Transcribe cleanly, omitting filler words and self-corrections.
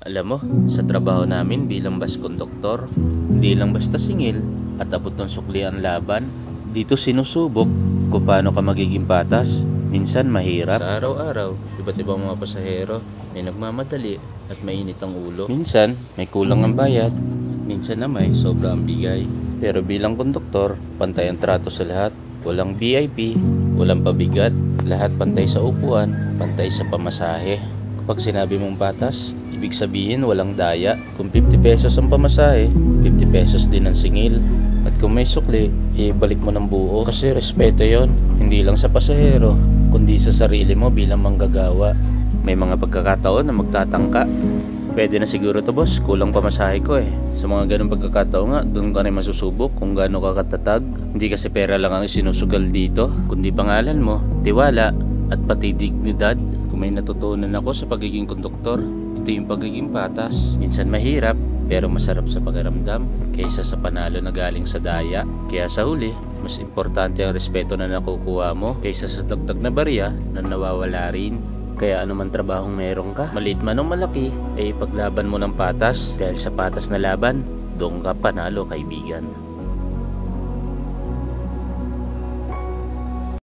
Alam mo, sa trabaho namin bilang bus conductor, hindi lang basta singil at abot ng sukli ang laban. Dito sinusubok kung paano ka magiging patas. Minsan mahirap. Sa araw-araw, iba't ibang mga pasahero, may nagmamadali at mainit ang ulo. Minsan, may kulang ang bayad. Minsan na may sobra ang bigay. Pero bilang konduktor, pantay ang trato sa lahat. Walang VIP, walang pabigat. Lahat pantay sa upuan, pantay sa pamasahe. Kapag sinabi mong patas, ibig sabihin walang daya. Kung 50 pesos ang pamasahe, 50 pesos din ang singil. At kung may sukli, ibalik mo ng buo. Kasi respeto yon, hindi lang sa pasahero, kundi sa sarili mo bilang manggagawa. May mga pagkakataon na magtatangka. Pwede na siguro to boss, kulang pamasahe ko eh. Sa mga ganung pagkakataon nga, doon ka rin masusubok kung gaano ka katatag. Hindi kasi pera lang ang isinusugal dito, kundi pangalan mo, tiwala, at pati dignidad. Kung may natutunan ako sa pagiging konduktor, ito yung pagiging patas. Minsan mahirap, pero masarap sa pakiramdam kaysa sa panalo na galing sa daya. Kaya sa huli, mas importante ang respeto na nakukuha mo kaysa sa dagdag na barya na nawawala rin. Kaya anuman trabahong meron ka, maliit man o malaki, ay ipaglaban mo ng patas. Dahil sa patas na laban, doon ka panalo, kaibigan.